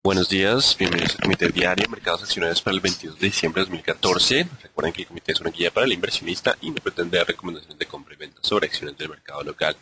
Buenos días, bienvenidos al Comité Diario Mercados Accionarios para el 22 de diciembre de 2014. Recuerden que el comité es una guía para el inversionista y no pretende dar recomendaciones de compra y venta sobre acciones del mercado local.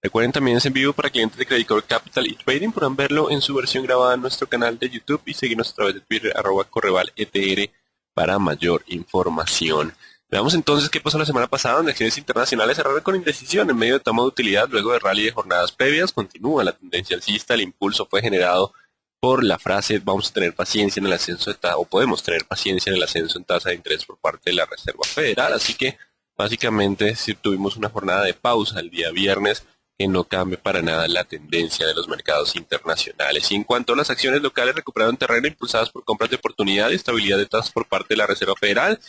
Recuerden también es en vivo para clientes de Credit Core Capital y Trading. Podrán verlo en su versión grabada en nuestro canal de YouTube y seguirnos a través de Twitter @correvaletr para mayor información. Veamos entonces qué pasó la semana pasada, donde acciones internacionales cerraron con indecisión en medio de toma de utilidad luego de rally de jornadas previas. Continúa la tendencia alcista, el impulso fue generado por la frase vamos a tener paciencia en el ascenso de tasa, o podemos tener paciencia en el ascenso en tasa de interés por parte de la Reserva Federal. Así que básicamente si tuvimos una jornada de pausa el día viernes que no cambia para nada la tendencia de los mercados internacionales. Y en cuanto a las acciones locales, recuperaron terreno impulsadas por compras de oportunidad y estabilidad de tasas por parte de la Reserva Federal.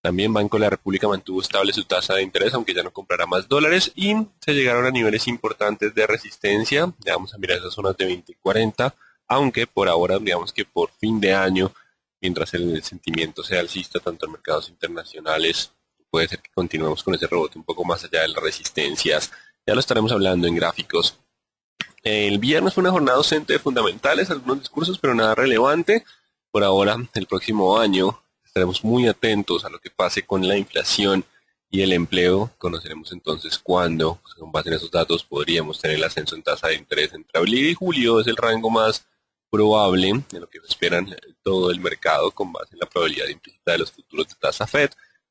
También Banco de la República mantuvo estable su tasa de interés, aunque ya no comprará más dólares, y se llegaron a niveles importantes de resistencia. Ya vamos a mirar esas zonas de 20 y 40, aunque por ahora, digamos que por fin de año, mientras el sentimiento sea alcista tanto en mercados internacionales, puede ser que continuemos con ese rebote un poco más allá de las resistencias. Ya lo estaremos hablando en gráficos. El viernes fue una jornada docente de fundamentales, algunos discursos, pero nada relevante. Por ahora, el próximo año, estaremos muy atentos a lo que pase con la inflación y el empleo. Conoceremos entonces cuándo, con base en esos datos, podríamos tener el ascenso en tasa de interés entre abril y julio. Es el rango más probable de lo que esperan todo el mercado con base en la probabilidad implícita de los futuros de tasa Fed.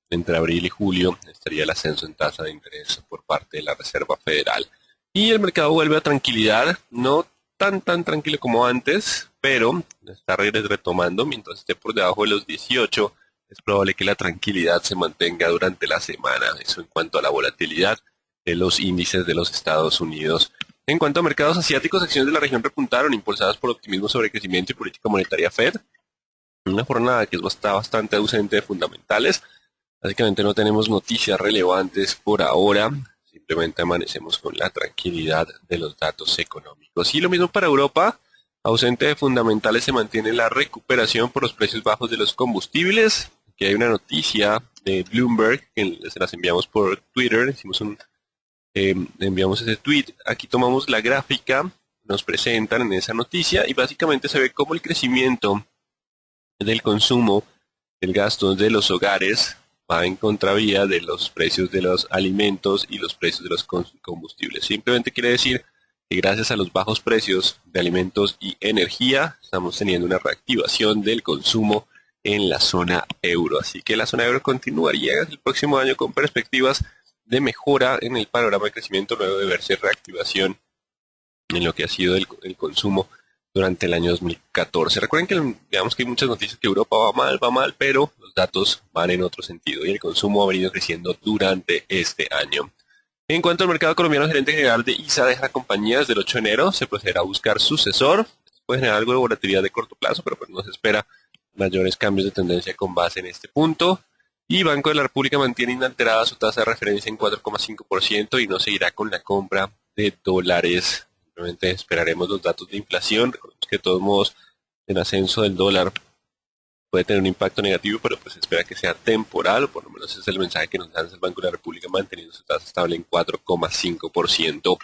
Entre abril y julio estaría el ascenso en tasa de interés por parte de la Reserva Federal. Y el mercado vuelve a tranquilidad, no tan tranquilo como antes, pero está retomando mientras esté por debajo de los 18. Es probable que la tranquilidad se mantenga durante la semana. Eso en cuanto a la volatilidad de los índices de los Estados Unidos. En cuanto a mercados asiáticos, acciones de la región repuntaron, impulsadas por optimismo sobre crecimiento y política monetaria Fed. Una jornada que está bastante ausente de fundamentales. Básicamente no tenemos noticias relevantes por ahora. Simplemente amanecemos con la tranquilidad de los datos económicos. Y lo mismo para Europa. Ausente de fundamentales se mantiene la recuperación por los precios bajos de los combustibles. Aquí hay una noticia de Bloomberg que se las enviamos por Twitter. Enviamos ese tweet. Aquí tomamos la gráfica, nos presentan en esa noticia y básicamente se ve cómo el crecimiento del consumo, del gasto de los hogares va en contravía de los precios de los alimentos y los precios de los combustibles. Simplemente quiere decir que gracias a los bajos precios de alimentos y energía estamos teniendo una reactivación del consumo en la zona euro. Así que la zona euro continuaría el próximo año con perspectivas de mejora en el panorama de crecimiento luego de verse reactivación en lo que ha sido el consumo durante el año 2014. Recuerden que digamos que hay muchas noticias que Europa va mal, pero los datos van en otro sentido y el consumo ha venido creciendo durante este año. En cuanto al mercado colombiano, el gerente general de ISA deja la compañía desde el 8 de enero, se procederá a buscar sucesor. Puede generar algo de volatilidad de corto plazo, pero pues no se espera mayores cambios de tendencia con base en este punto. Y Banco de la República mantiene inalterada su tasa de referencia en 4,5% y no seguirá con la compra de dólares. Simplemente esperaremos los datos de inflación. Recordemos que de todos modos el ascenso del dólar puede tener un impacto negativo, pero pues se espera que sea temporal, o por lo menos es el mensaje que nos lanza el Banco de la República manteniendo su tasa estable en 4,5%.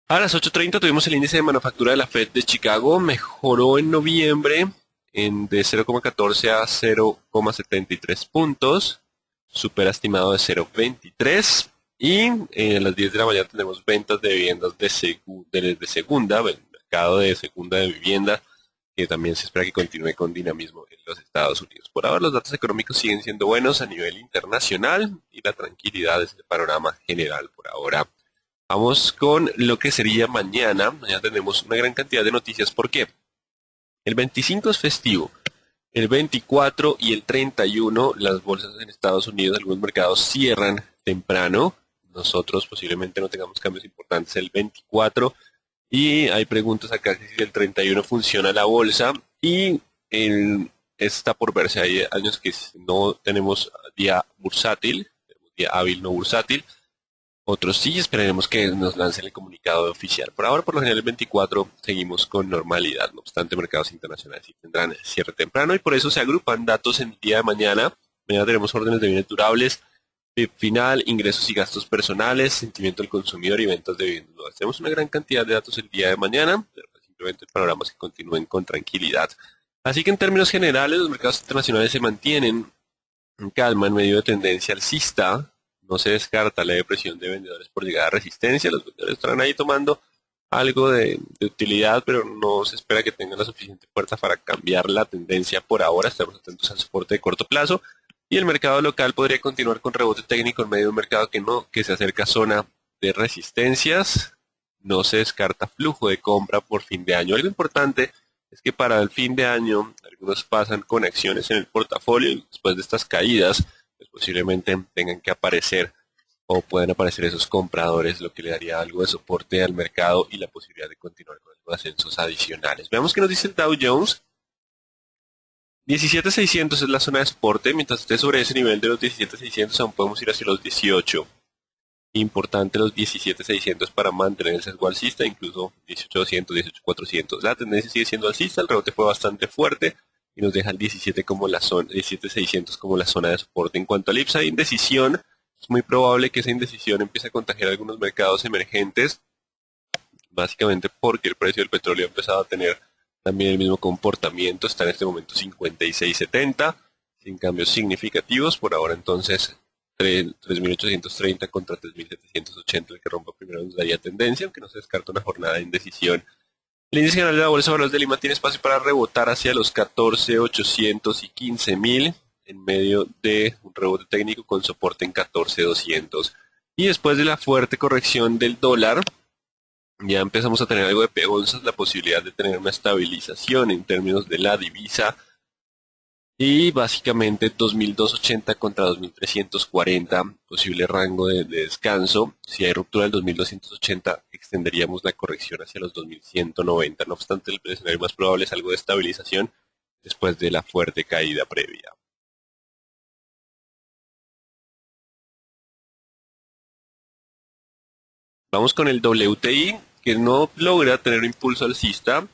A las 8:30 tuvimos el índice de manufactura de la Fed de Chicago, mejoró en noviembre de 0,14 a 0,73 puntos, superestimado de 0,23. Y a las 10 de la mañana tenemos ventas de viviendas de segunda, el mercado de segunda de vivienda, que también se espera que continúe con dinamismo en los Estados Unidos. Por ahora los datos económicos siguen siendo buenos a nivel internacional y la tranquilidad es el panorama general por ahora. Vamos con lo que sería mañana. Mañana tenemos una gran cantidad de noticias. ¿Por qué? El 25 es festivo. El 24 y el 31 las bolsas en Estados Unidos, algunos mercados cierran temprano. Nosotros posiblemente no tengamos cambios importantes el 24. Y hay preguntas acá si el 31 funciona la bolsa. Y está por verse. Hay años que no tenemos día bursátil, día hábil no bursátil. Otros sí, esperaremos que nos lancen el comunicado oficial. Por ahora, por lo general, el 24 seguimos con normalidad. No obstante, mercados internacionales sí tendrán cierre temprano y por eso se agrupan datos en el día de mañana. Mañana tenemos órdenes de bienes durables, PIB final, ingresos y gastos personales, sentimiento del consumidor y ventas de viviendas nuevas. Tenemos una gran cantidad de datos el día de mañana, pero simplemente el panorama se continúen con tranquilidad. Así que en términos generales, los mercados internacionales se mantienen en calma en medio de tendencia alcista. No se descarta la depresión de vendedores por llegada a resistencia. Los vendedores estarán ahí tomando algo de utilidad, pero no se espera que tengan la suficiente fuerza para cambiar la tendencia por ahora. Estamos atentos al soporte de corto plazo. Y el mercado local podría continuar con rebote técnico en medio de un mercado que se acerca a zona de resistencias. No se descarta flujo de compra por fin de año. Algo importante es que para el fin de año algunos pasan con acciones en el portafolio y después de estas caídas, pues posiblemente tengan que aparecer o pueden aparecer esos compradores, lo que le daría algo de soporte al mercado y la posibilidad de continuar con los ascensos adicionales. Veamos qué nos dice el Dow Jones. 17.600 es la zona de soporte, mientras esté sobre ese nivel de los 17.600 aún podemos ir hacia los 18. Importante los 17.600 para mantener el sesgo alcista, incluso 18.200, 18.400. La tendencia sigue siendo alcista, el rebote fue bastante fuerte y nos deja el 17 como la zona, 17.600 como la zona de soporte. En cuanto al IPSA de indecisión, es muy probable que esa indecisión empiece a contagiar algunos mercados emergentes, básicamente porque el precio del petróleo ha empezado a tener también el mismo comportamiento, está en este momento 56.70, sin cambios significativos, por ahora entonces 3.830 contra 3.780, el que rompa primero nos daría tendencia, aunque no se descarta una jornada de indecisión. El índice general de la Bolsa de Valores de Lima tiene espacio para rebotar hacia los 14.800 y 15.000 en medio de un rebote técnico con soporte en 14.200. Y después de la fuerte corrección del dólar, ya empezamos a tener algo de pegonzas, la posibilidad de tener una estabilización en términos de la divisa y básicamente 2.280 contra 2.340, posible rango de descanso. Si hay ruptura del 2.280, extenderíamos la corrección hacia los 2.190. No obstante, el escenario más probable es algo de estabilización después de la fuerte caída previa. Vamos con el WTI, que no logra tener un impulso alcista.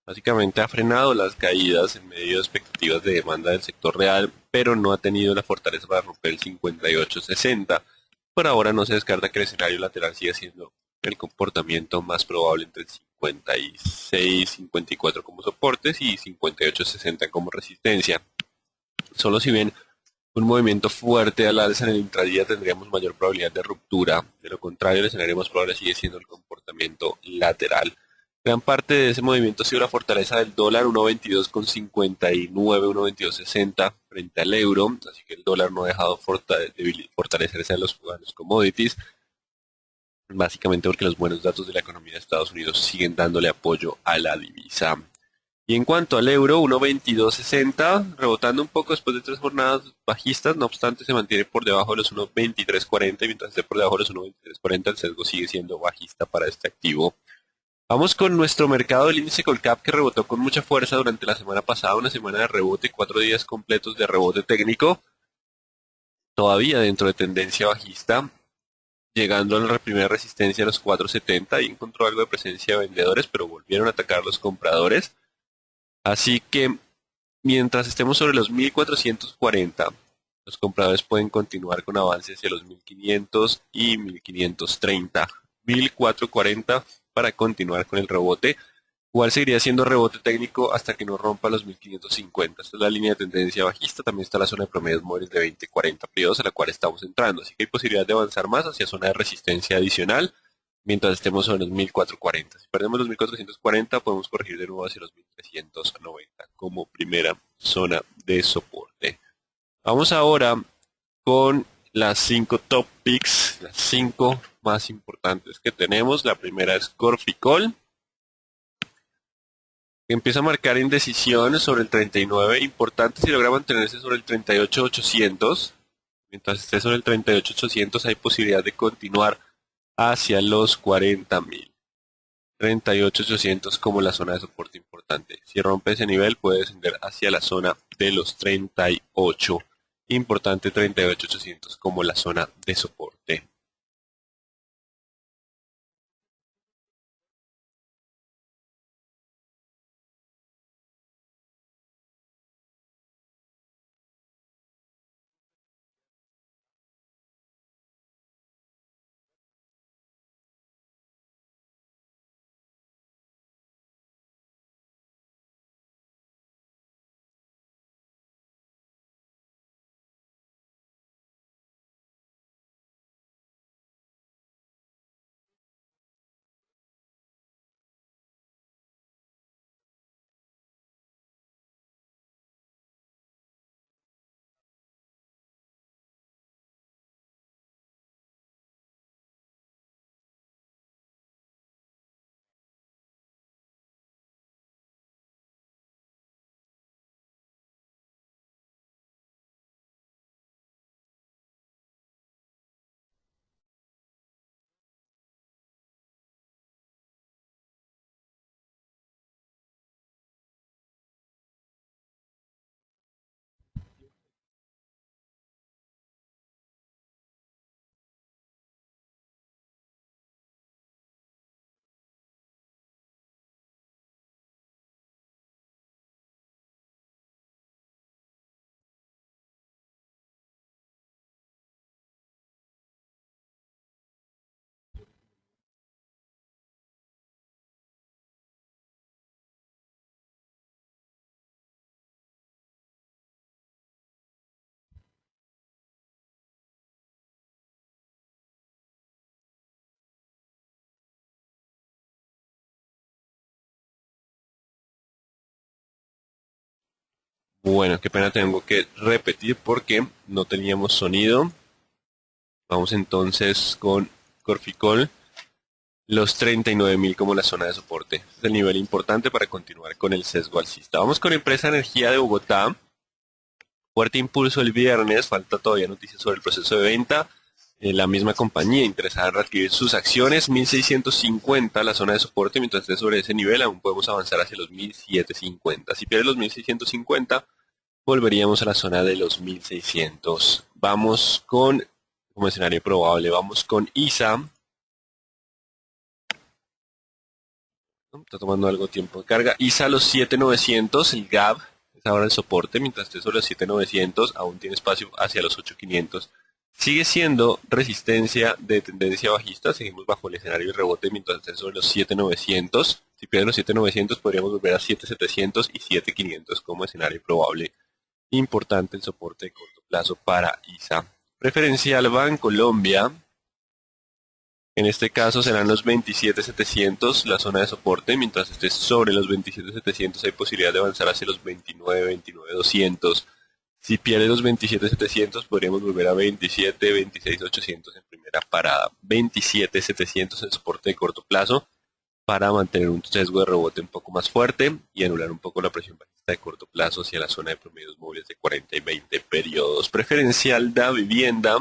Básicamente ha frenado las caídas en medio de expectativas de demanda del sector real, pero no ha tenido la fortaleza para romper el 58.60. Por ahora no se descarta que el escenario lateral siga siendo el comportamiento más probable entre el 56.54 como soportes y 58.60 como resistencia. Solo si bien un movimiento fuerte al alza en el intradía tendríamos mayor probabilidad de ruptura. De lo contrario, el escenario más probable sigue siendo el comportamiento lateral. Gran parte de ese movimiento ha sido la fortaleza del dólar, 1.22,59, 1.2260 frente al euro, así que el dólar no ha dejado fortalecerse a los commodities, básicamente porque los buenos datos de la economía de Estados Unidos siguen dándole apoyo a la divisa. Y en cuanto al euro, 1.2260, rebotando un poco después de 3 jornadas bajistas, no obstante se mantiene por debajo de los 1.2340 y mientras esté por debajo de los 1.2340 el sesgo sigue siendo bajista para este activo. Vamos con nuestro mercado del índice Colcap que rebotó con mucha fuerza durante la semana pasada, una semana de rebote, 4 días completos de rebote técnico, todavía dentro de tendencia bajista, llegando a la primera resistencia a los 4.70 y encontró algo de presencia de vendedores, pero volvieron a atacar los compradores. Así que mientras estemos sobre los 1.440, los compradores pueden continuar con avances hacia los 1.500 y 1.530. 1.440 para continuar con el rebote. Igual seguiría siendo rebote técnico hasta que no rompa los 1.550. Esta es la línea de tendencia bajista. También está la zona de promedios móviles de 20-40 periodos a la cual estamos entrando. Así que hay posibilidad de avanzar más hacia zona de resistencia adicional mientras estemos sobre los 1.440. Si perdemos los 1.440 podemos corregir de nuevo hacia los 1.390 como primera zona de soporte. Vamos ahora con las 5 top picks, las 5 más importantes que tenemos. La primera es Corficol, que empieza a marcar indecisión sobre el 39. Importante si logra mantenerse sobre el 38.800. Mientras esté sobre el 38.800 hay posibilidad de continuar hacia los 40.000. 38.800 como la zona de soporte importante. Si rompe ese nivel puede descender hacia la zona de los 38. Importante 38.800 como la zona de soporte. Bueno, qué pena, tengo que repetir porque no teníamos sonido. Vamos entonces con Corficol, los 39.000 como la zona de soporte. Este es el nivel importante para continuar con el sesgo alcista. Vamos con Empresa Energía de Bogotá. Fuerte impulso el viernes, falta todavía noticias sobre el proceso de venta. La misma compañía interesada en readquirir sus acciones, 1.650 la zona de soporte, mientras esté sobre ese nivel aún podemos avanzar hacia los 1.750. Si pierde los 1.650, volveríamos a la zona de los 1.600. Vamos con, como escenario probable, vamos con ISA. Está tomando algo de tiempo de carga. ISA a los 7.900, el gap es ahora el soporte, mientras esté sobre los 7.900, aún tiene espacio hacia los 8.500. Sigue siendo resistencia de tendencia bajista, seguimos bajo el escenario de rebote mientras esté sobre los 7.900. Si pierde los 7.900 podríamos volver a 7.700 y 7.500 como escenario probable. Importante el soporte de corto plazo para ISA. Preferencial Bancolombia. En este caso serán los 27.700 la zona de soporte, mientras esté sobre los 27.700 hay posibilidad de avanzar hacia los 29.200. Si pierde los 27.700 podríamos volver a 26.800 en primera parada. 27.700 el soporte de corto plazo para mantener un sesgo de rebote un poco más fuerte y anular un poco la presión bajista de corto plazo hacia la zona de promedios móviles de 40 y 20 periodos. Preferencial da vivienda.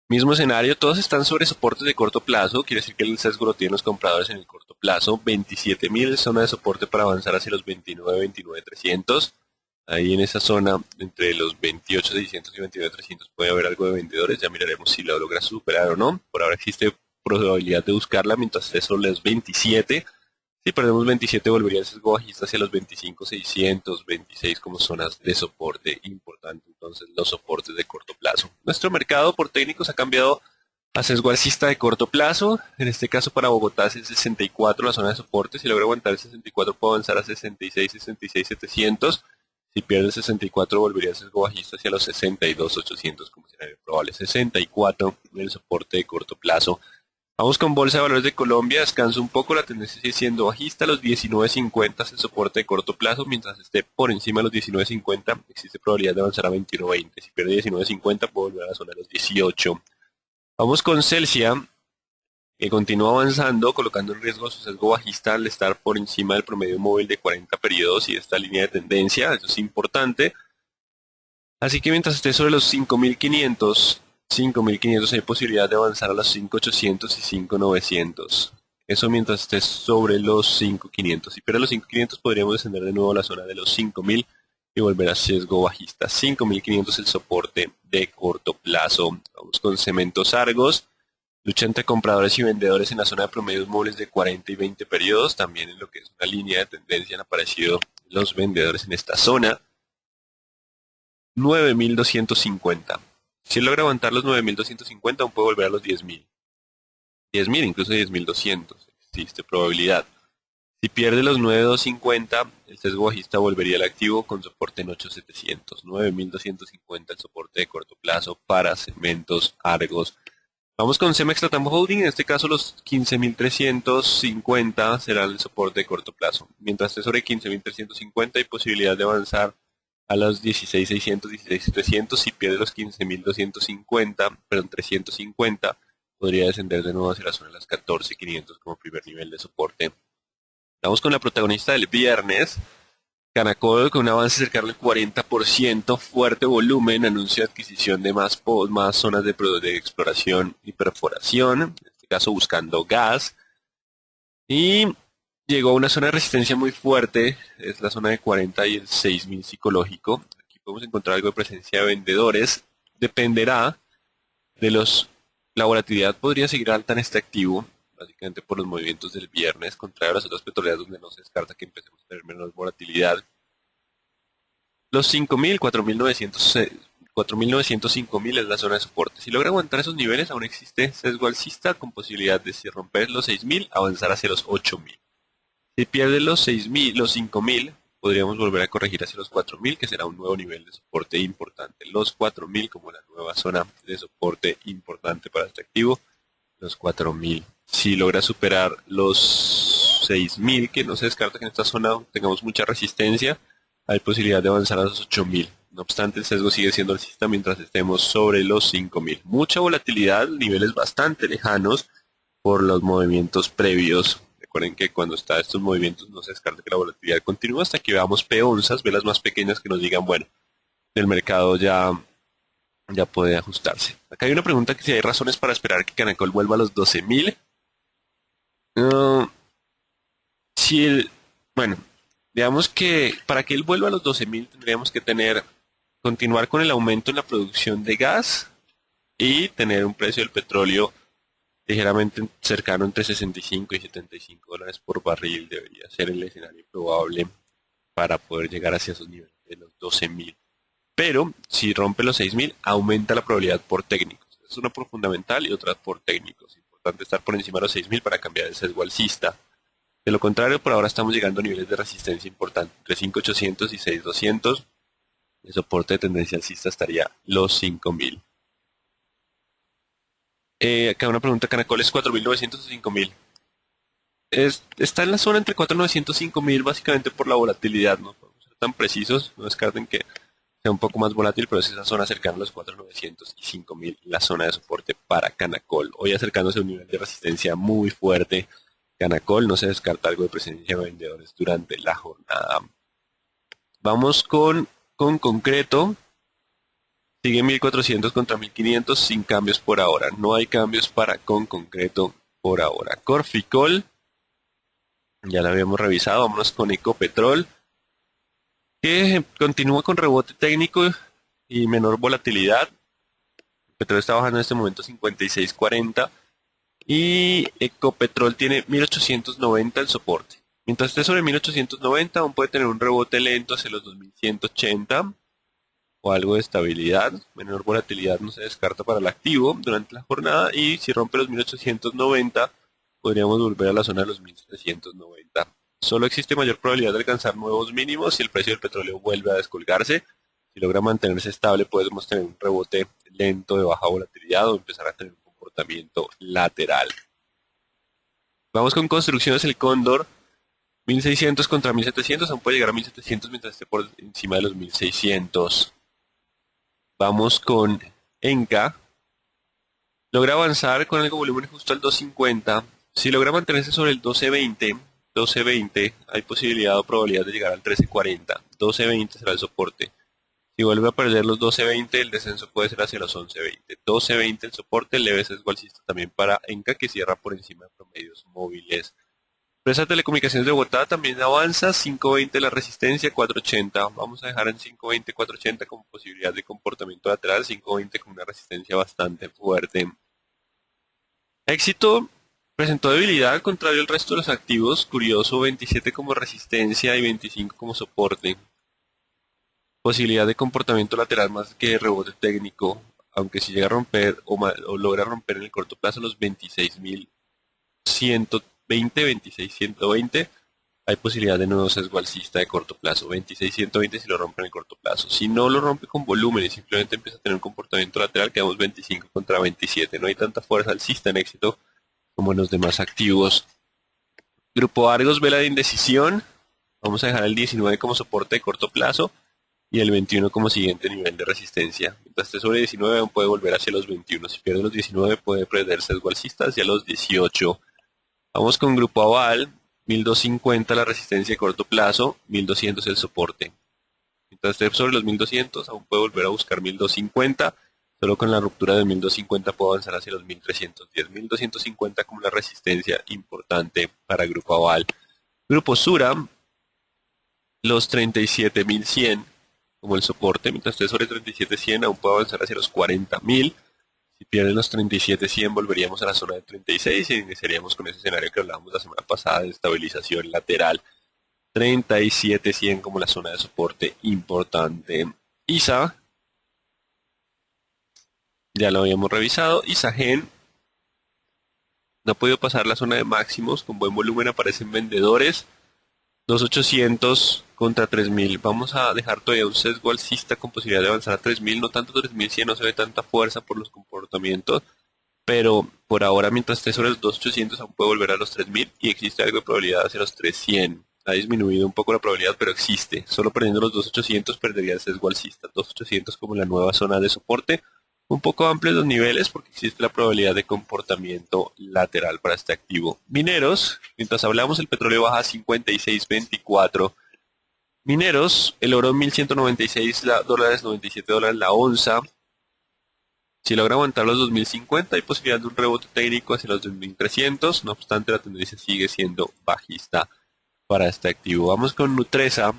Mismo escenario, todos están sobre soportes de corto plazo, quiere decir que el sesgo lo tienen los compradores en el corto plazo. 27.000 zona de soporte para avanzar hacia los 29, 29.300. Ahí en esa zona, entre los 28.600 y 29.300 puede haber algo de vendedores, ya miraremos si lo logra superar o no. Por ahora existe probabilidad de buscarla mientras esté sobre los 27. Si perdemos 27 volvería el sesgo bajista hacia los 25.600, 26 como zonas de soporte importante, entonces los soportes de corto plazo. Nuestro mercado por técnicos ha cambiado a sesgo alcista de corto plazo, en este caso para Bogotá es el 64 la zona de soporte, si logra aguantar el 64 puede avanzar a 66, 66.700. Si pierde el 64 volvería el sesgo bajista hacia los 62.800 como escenario probable. 64 el soporte de corto plazo. Vamos con Bolsa de Valores de Colombia, descansa un poco, la tendencia sigue siendo bajista, los 19.50 es el soporte de corto plazo, mientras esté por encima de los 19.50 existe probabilidad de avanzar a 21.20, si pierde 19.50 puede volver a la zona de los 18. Vamos con Celsia, que continúa avanzando, colocando en riesgo su sesgo bajista al estar por encima del promedio móvil de 40 periodos y esta línea de tendencia, eso es importante. Así que mientras esté sobre los 5.500 hay posibilidad de avanzar a los 5.800 y 5.900. Eso mientras esté sobre los 5.500. Si pierde los 5.500 podríamos descender de nuevo a la zona de los 5.000 y volver a sesgo bajista. 5.500 el soporte de corto plazo. Vamos con Cementos Argos. Lucha entre compradores y vendedores en la zona de promedios móviles de 40 y 20 periodos. También en lo que es una línea de tendencia han aparecido los vendedores en esta zona. 9.250. Si logra aguantar los 9.250, aún puede volver a los 10.000. 10.000, incluso 10.200. Existe probabilidad. Si pierde los 9.250, el sesgo bajista volvería al activo con soporte en 8.700. 9.250 el soporte de corto plazo para Cementos Argos. Vamos con Cemex Latam Holding. En este caso los 15.350 será el soporte de corto plazo. Mientras esté sobre 15.350 hay posibilidad de avanzar a los 16.600, 16.700. Si pierde los 15.250, perdón, 350, podría descender de nuevo hacia la zona de las 14.500 como primer nivel de soporte. Vamos con la protagonista del viernes. Canacol con un avance cercano al 40%, fuerte volumen, anuncio de adquisición de más zonas de exploración y perforación, en este caso buscando gas. Y llegó a una zona de resistencia muy fuerte, es la zona de 40 y el 6.000 psicológico. Aquí podemos encontrar algo de presencia de vendedores. Dependerá de la volatilidad, podría seguir alta en este activo, básicamente por los movimientos del viernes, contrario a las otras petroleras donde no se descarta que empecemos a tener menos volatilidad. Los 5.000, 4.900, 4.900, 5.000 es la zona de soporte. Si logra aguantar esos niveles, aún existe sesgo alcista con posibilidad de, si romper los 6.000, avanzar hacia los 8.000. Si pierde los 6.000, los 5.000, podríamos volver a corregir hacia los 4.000, que será un nuevo nivel de soporte importante. Los 4.000 como la nueva zona de soporte importante para este activo. Los 4.000. Si logra superar los 6.000, que no se descarta que en esta zona tengamos mucha resistencia, hay posibilidad de avanzar a los 8000. No obstante, el sesgo sigue siendo alcista mientras estemos sobre los 5000. Mucha volatilidad, niveles bastante lejanos por los movimientos previos. Recuerden que cuando está estos movimientos no se descarta que la volatilidad continúa hasta que veamos peonzas, velas más pequeñas que nos digan, bueno, el mercado ya puede ajustarse. Acá hay una pregunta que si hay razones para esperar que Canacol vuelva a los 12.000. Uh, si el, bueno, digamos que para que él vuelva a los 12.000 tendríamos que continuar con el aumento en la producción de gas y tener un precio del petróleo ligeramente cercano entre 65 y 75 dólares por barril. Debería ser el escenario probable para poder llegar hacia esos niveles de los 12.000. Pero si rompe los 6.000, aumenta la probabilidad por técnicos. Es una por fundamental y otra por técnicos. Es importante estar por encima de los 6.000 para cambiar el sesgo alcista. De lo contrario, por ahora estamos llegando a niveles de resistencia importantes, entre 5.800 y 6.200. El soporte de tendencia alcista estaría los 5.000. Acá una pregunta, ¿Canacol es 4.900 o 5.000? Está en la zona entre 4.900 y 5.000 básicamente por la volatilidad. No podemos ser tan precisos, no descarten que sea un poco más volátil, pero es esa zona cercana a los 4.900 y 5.000 la zona de soporte para Canacol. Hoy acercándose a un nivel de resistencia muy fuerte. Canacol no se descarta algo de presencia de vendedores durante la jornada. Vamos con concreto. Sigue 1.400 contra 1.500 sin cambios por ahora. No hay cambios para con concreto por ahora. Corficol, ya la habíamos revisado. Vámonos con Ecopetrol, que continúa con rebote técnico y menor volatilidad. El petróleo está bajando en este momento 56.40 y Ecopetrol tiene 1.890 el soporte. Mientras esté sobre 1.890 aún puede tener un rebote lento hacia los 2.180 o algo de estabilidad. Menor volatilidad no se descarta para el activo durante la jornada y si rompe los 1.890 podríamos volver a la zona de los 1.790. Solo existe mayor probabilidad de alcanzar nuevos mínimos si el precio del petróleo vuelve a descolgarse. Si logra mantenerse estable podemos tener un rebote lento de baja volatilidad o empezar a tener un comportamiento lateral. Vamos con construcciones el Cóndor. 1.600 contra 1.700, aún puede llegar a 1.700 mientras esté por encima de los 1.600. Vamos con Enca. Logra avanzar con algo volumen justo al 250. Si logra mantenerse sobre el 12.20, hay posibilidad o probabilidad de llegar al 13.40. 12.20 será el soporte. Si vuelve a perder los 12.20, el descenso puede ser hacia los 11.20. 12.20 el soporte, leve sesgo alcista también para Enca, que cierra por encima de promedios móviles. Empresa de Telecomunicaciones de Bogotá también avanza, 5.20 la resistencia, 4.80. Vamos a dejar en 5.20, 4.80 como posibilidad de comportamiento lateral, 5.20 con una resistencia bastante fuerte. Éxito presentó debilidad al contrario del resto de los activos, curioso, 27 como resistencia y 25 como soporte. Posibilidad de comportamiento lateral más que de rebote técnico, aunque si llega a romper o logra romper en el corto plazo los 26.120, 26.120, hay posibilidad de nuevo sesgo alcista de corto plazo. 26.120 si lo rompe en el corto plazo. Si no lo rompe con volumen y simplemente empieza a tener un comportamiento lateral, quedamos 25 contra 27. No hay tanta fuerza alcista en éxito como en los demás activos. Grupo Argos, vela de indecisión. Vamos a dejar el 19 como soporte de corto plazo y el 21 como siguiente nivel de resistencia. Mientras esté sobre 19 aún puede volver hacia los 21. Si pierde los 19 puede perder sesgo alcista hacia los 18. Vamos con Grupo Aval, 1.250 la resistencia de corto plazo, 1.200 el soporte. Mientras esté sobre los 1.200 aún puede volver a buscar 1.250. Solo con la ruptura de 1.250 puede avanzar hacia los 1.310. 1.250 como una resistencia importante para Grupo Aval. Grupo Sura, los 37.100 como el soporte. Mientras esté sobre 37.100 aún puede avanzar hacia los 40.000. Si pierden los 37.100 volveríamos a la zona de 36 y iniciaríamos con ese escenario que hablábamos la semana pasada de estabilización lateral. 37.100 como la zona de soporte importante. ISA, ya lo habíamos revisado. ISAGEN no ha podido pasar la zona de máximos, con buen volumen aparecen vendedores. 2.800 contra 3.000. Vamos a dejar todavía un sesgo alcista con posibilidad de avanzar a 3.000. No tanto 3.100, no se ve tanta fuerza por los comportamientos. Pero por ahora, mientras esté sobre los 2.800, aún puede volver a los 3.000 y existe algo de probabilidad hacia los 3.100. Ha disminuido un poco la probabilidad, pero existe. Solo perdiendo los 2800 perdería el sesgo alcista. 2800 como la nueva zona de soporte. Un poco amplios los niveles porque existe la probabilidad de comportamiento lateral para este activo. Mineros, mientras hablamos el petróleo baja a 56.24. Mineros, el oro 1196 dólares, 97 dólares la onza. Si logra aguantar los 2050 hay posibilidad de un rebote técnico hacia los 2300. No obstante, la tendencia sigue siendo bajista para este activo. Vamos con Nutresa.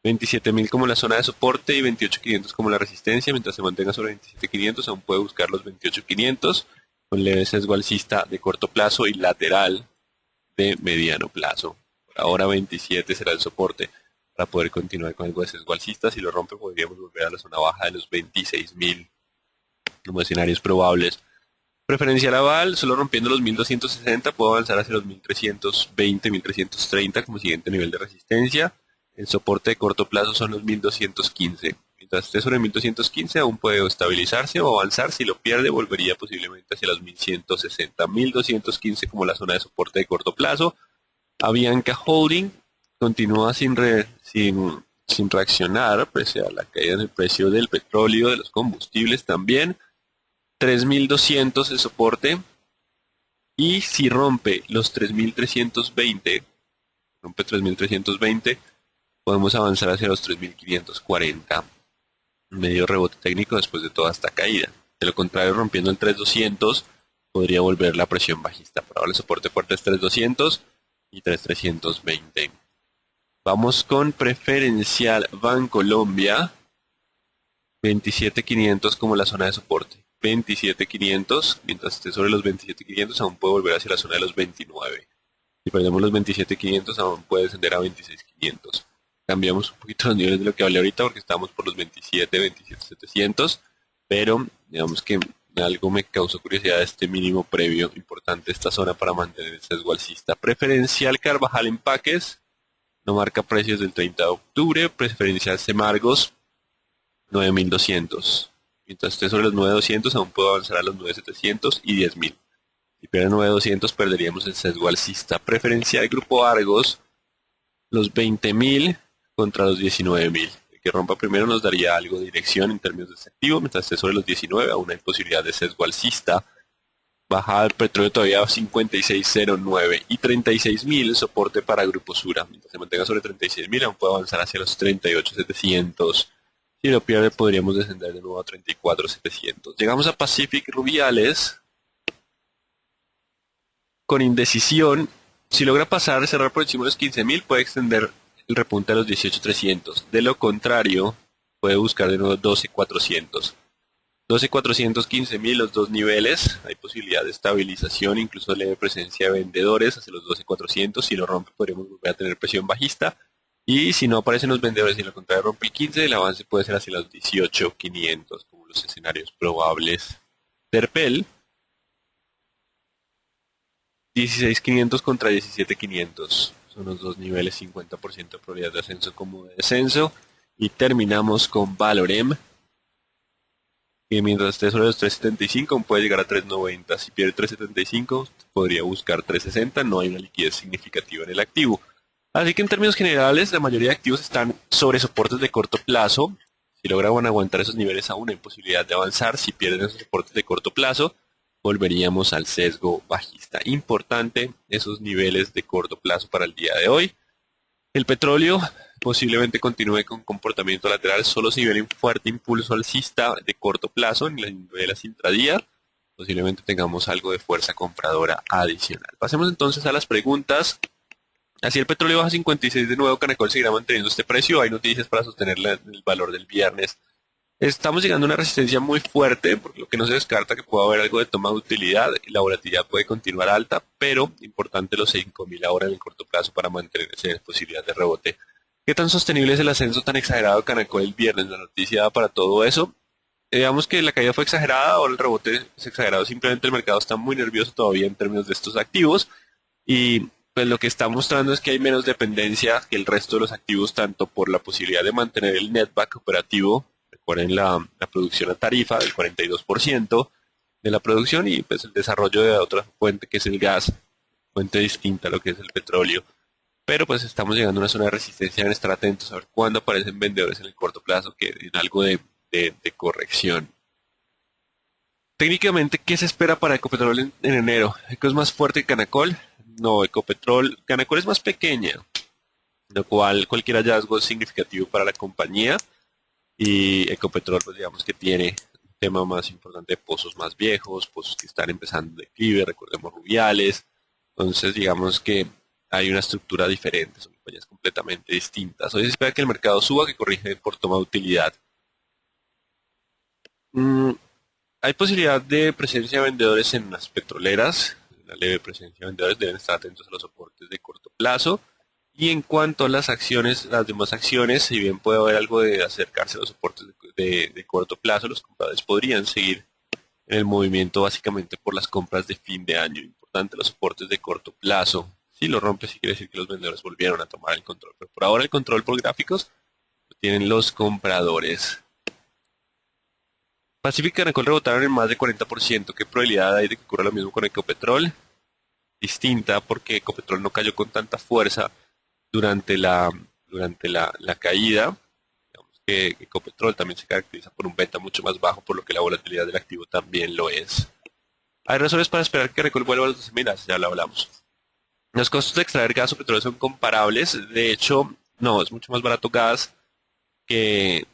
27.000 como la zona de soporte y 28.500 como la resistencia. Mientras se mantenga sobre 27.500 aún puede buscar los 28.500 con leve sesgo alcista de corto plazo y lateral de mediano plazo. Por ahora 27 será el soporte para poder continuar con algo de sesgo alcista. Si lo rompe podríamos volver a la zona baja de los 26.000 como escenarios probables. Preferencial aval, solo rompiendo los 1260 puedo avanzar hacia los 1320, 1330 como siguiente nivel de resistencia. El soporte de corto plazo son los 1215. Mientras esté sobre 1215 aún puede estabilizarse o avanzar. Si lo pierde volvería posiblemente hacia los 1160. 1215 como la zona de soporte de corto plazo. Avianca Holding continúa sin reaccionar pese a la caída en el precio del petróleo, de los combustibles también. 3200 el soporte. Y si rompe los 3320, rompe 3320, podemos avanzar hacia los 3540. Medio rebote técnico después de toda esta caída. De lo contrario, rompiendo el 3200, podría volver la presión bajista. Por ahora el soporte fuerte es 3200 y 3320. Vamos con preferencial Bancolombia. 27500 como la zona de soporte. 27.500, mientras esté sobre los 27.500 aún puede volver hacia la zona de los 29. Si perdemos los 27.500 aún puede descender a 26.500. Cambiamos un poquito los niveles de lo que hablé ahorita porque estábamos por los 27.700, pero digamos que algo me causó curiosidad este mínimo previo importante esta zona para mantener el sesgo alcista. Preferencial Carvajal Empaques, no marca precios del 30 de octubre, preferencial Semargos 9.200. Mientras esté sobre los 9.200 aún puedo avanzar a los 9.700 y 10.000. Si pierde 9.200 perderíamos el sesgo alcista. Preferencial Grupo Argos, los 20.000 contra los 19.000. El que rompa primero nos daría algo de dirección en términos de este activo. Mientras esté sobre los 19 aún hay posibilidad de sesgo alcista. Baja el petróleo todavía a 56.09 y 36.000 soporte para Grupo Sura. Mientras se mantenga sobre 36.000 aún puedo avanzar hacia los 38.700. Si lo pierde podríamos descender de nuevo a 34.700. Llegamos a Pacific Rubiales con indecisión. Si logra pasar, cerrar por encima de los 15.000 puede extender el repunte a los 18.300. De lo contrario puede buscar de nuevo 12.400. 12.400, 15.000, los dos niveles. Hay posibilidad de estabilización, incluso leve presencia de vendedores hacia los 12.400. Si lo rompe podríamos volver a tener presión bajista. Y si no aparecen los vendedores y lo contrario rompe el 15, el avance puede ser hacia los 18.500 como los escenarios probables. Terpel, 16.500 contra 17.500. Son los dos niveles, 50% de probabilidad de ascenso como de descenso. Y terminamos con Valorem, que mientras esté sobre los 3.75 puede llegar a 3.90. Si pierde 3.75 podría buscar 3.60. No hay una liquidez significativa en el activo. Así que en términos generales, la mayoría de activos están sobre soportes de corto plazo. Si logran aguantar esos niveles aún hay posibilidad de avanzar. Si pierden esos soportes de corto plazo, volveríamos al sesgo bajista. Importante esos niveles de corto plazo para el día de hoy. El petróleo posiblemente continúe con comportamiento lateral solo si viene un fuerte impulso alcista de corto plazo en las niveles intradía. Posiblemente tengamos algo de fuerza compradora adicional. Pasemos entonces a las preguntas. Así el petróleo baja a 56 de nuevo, Canacol seguirá manteniendo este precio. Hay noticias para sostener el valor del viernes. Estamos llegando a una resistencia muy fuerte, por lo que no se descarta que pueda haber algo de toma de utilidad y la volatilidad puede continuar alta, pero importante los 5.000 ahora en el corto plazo para mantenerse en posibilidad de rebote. ¿Qué tan sostenible es el ascenso tan exagerado de Canacol el viernes? La noticia da para todo eso. Digamos que la caída fue exagerada, ahora el rebote es exagerado, simplemente el mercado está muy nervioso todavía en términos de estos activos y pues lo que está mostrando es que hay menos dependencia que el resto de los activos, tanto por la posibilidad de mantener el netback operativo, recuerden la producción a tarifa del 42% de la producción y pues el desarrollo de otra fuente que es el gas, fuente distinta a lo que es el petróleo. pero pues estamos llegando a una zona de resistencia, deben estar atentos a ver cuándo aparecen vendedores en el corto plazo que en algo de corrección. Técnicamente, ¿qué se espera para Ecopetrol en enero? ¿Eco es más fuerte que Canacol? No, Canacol es más pequeña, lo cual cualquier hallazgo es significativo para la compañía y Ecopetrol pues digamos que tiene un tema más importante de pozos más viejos, pozos que están empezando de declive, recordemos Rubiales, entonces digamos que hay una estructura diferente, son compañías completamente distintas. Hoy se espera que el mercado suba, que corrige por toma de utilidad. Mm, Hay posibilidad de presencia de vendedores en las petroleras, la leve presencia de vendedores, deben estar atentos a los soportes de corto plazo. Y en cuanto a las acciones, las demás acciones, si bien puede haber algo de acercarse a los soportes de corto plazo, los compradores podrían seguir en el movimiento básicamente por las compras de fin de año. Importante los soportes de corto plazo. Si lo rompe, sí quiere decir que los vendedores volvieron a tomar el control. Pero por ahora el control por gráficos lo tienen los compradores. Pacific y Canacol rebotaron en más de 40%. ¿Qué probabilidad hay de que ocurra lo mismo con Ecopetrol? Distinta porque Ecopetrol no cayó con tanta fuerza durante la caída. Digamos que Ecopetrol también se caracteriza por un beta mucho más bajo, por lo que la volatilidad del activo también lo es. Hay razones para esperar que Recol vuelva a los 12.000, ya lo hablamos. Los costos de extraer gas o petróleo son comparables. De hecho, no, es mucho más barato gas que,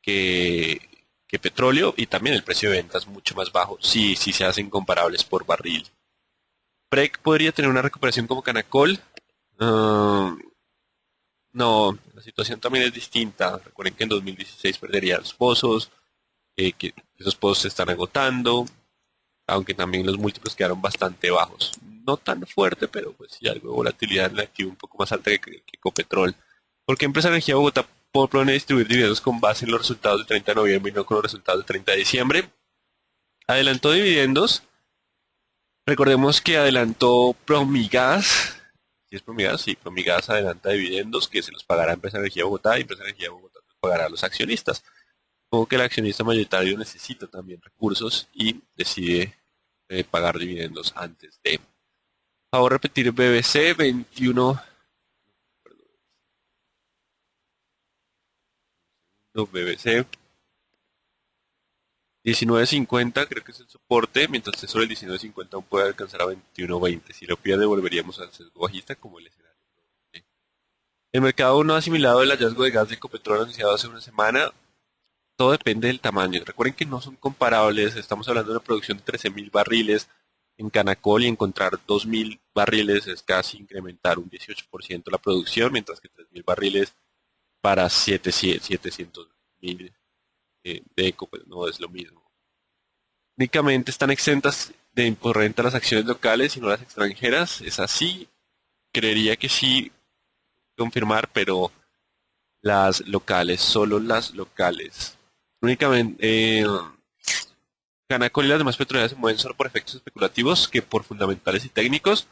que, que petróleo y también el precio de venta es mucho más bajo si se hacen comparables por barril. PREC podría tener una recuperación como Canacol. Ah, no, la situación también es distinta. Recuerden que en 2016 perdería los pozos, que esos pozos se están agotando, aunque también los múltiplos quedaron bastante bajos. No tan fuerte, pero pues sí algo de volatilidad en el activo un poco más alta que Ecopetrol. ¿Por qué Empresa Energía Bogotá propone distribuir dividendos con base en los resultados del 30 de noviembre y no con los resultados del 30 de diciembre? Adelantó dividendos. Recordemos que adelantó Promigas. ¿Sí es Promigas? Sí, Promigas adelanta dividendos que se los pagará Empresa Energía Bogotá y Empresa Energía Bogotá los pagará a los accionistas. Como que el accionista mayoritario necesita también recursos y decide pagar dividendos antes de. Favor repetir BBC 21, perdón, no, BBC 19.50, creo que es el soporte, mientras esté sobre el 19.50 aún puede alcanzar a 21.20. Si lo pierde volveríamos al sesgo bajista como el escenario. El mercado aún no ha asimilado el hallazgo de gas de Ecopetrol anunciado hace una semana. Todo depende del tamaño. Recuerden que no son comparables. Estamos hablando de una producción de 13.000 barriles en Canacol y encontrar 2.000 barriles es casi incrementar un 18% la producción, mientras que 3.000 barriles para 700.000 de Eco pues no es lo mismo. Únicamente están exentas de impuesto renta las acciones locales y no las extranjeras. Es así. Creería que sí confirmar, pero las locales, solo las locales. Únicamente, Canacol y las demás petroleras se mueven solo por efectos especulativos que por fundamentales y técnicos.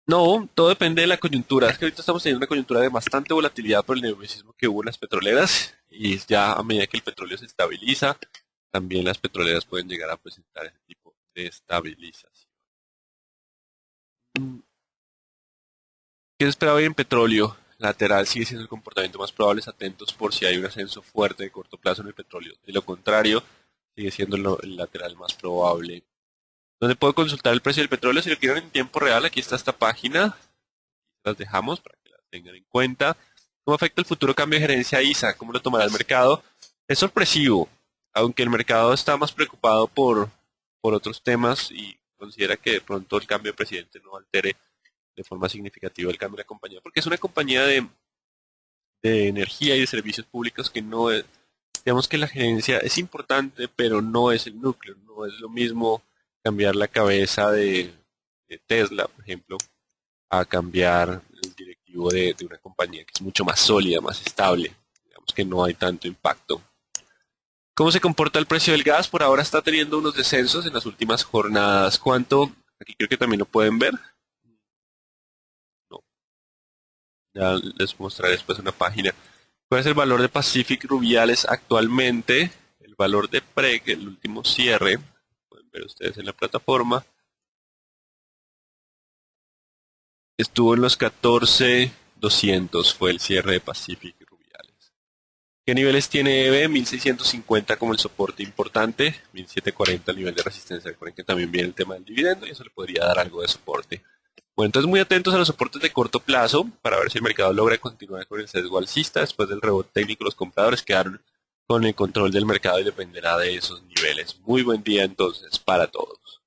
No, todo depende de la coyuntura. Es que ahorita estamos teniendo una coyuntura de bastante volatilidad por el nerviosismo que hubo en las petroleras y ya a medida que el petróleo se estabiliza, también las petroleras pueden llegar a presentar ese tipo de estabilización. Mm, ¿Qué se espera hoy en petróleo? Lateral sigue siendo el comportamiento más probable, atentos por si hay un ascenso fuerte de corto plazo en el petróleo. De lo contrario, sigue siendo el lateral más probable. ¿Dónde puedo consultar el precio del petróleo? Si lo quieren en tiempo real, aquí está esta página. Las dejamos para que las tengan en cuenta. ¿Cómo afecta el futuro cambio de gerencia a ISA? ¿Cómo lo tomará el mercado? Es sorpresivo, aunque el mercado está más preocupado por otros temas y considera que de pronto el cambio de presidente no altere de forma significativa el cambio de la compañía, porque es una compañía de energía y de servicios públicos que no es, digamos que la gerencia es importante, pero no es el núcleo, no es lo mismo cambiar la cabeza de Tesla, por ejemplo, a cambiar el directivo de una compañía que es mucho más sólida, más estable. Digamos que no hay tanto impacto. ¿Cómo se comporta el precio del gas? Por ahora está teniendo unos descensos en las últimas jornadas. ¿Cuánto? Aquí creo que también lo pueden ver. No, ya les mostraré después una página. ¿Cuál es el valor de Pacific Rubiales actualmente? El valor de PREG, el último cierre. Pueden ver ustedes en la plataforma. Estuvo en los 14,200, fue el cierre de Pacific y Rubiales. ¿Qué niveles tiene EVE? 1650 como el soporte importante, 1740 el nivel de resistencia. Recuerden que también viene el tema del dividendo y eso le podría dar algo de soporte. Bueno, entonces muy atentos a los soportes de corto plazo para ver si el mercado logra continuar con el sesgo alcista. Después del rebote técnico, los compradores quedaron con el control del mercado y dependerá de esos niveles. Muy buen día entonces para todos.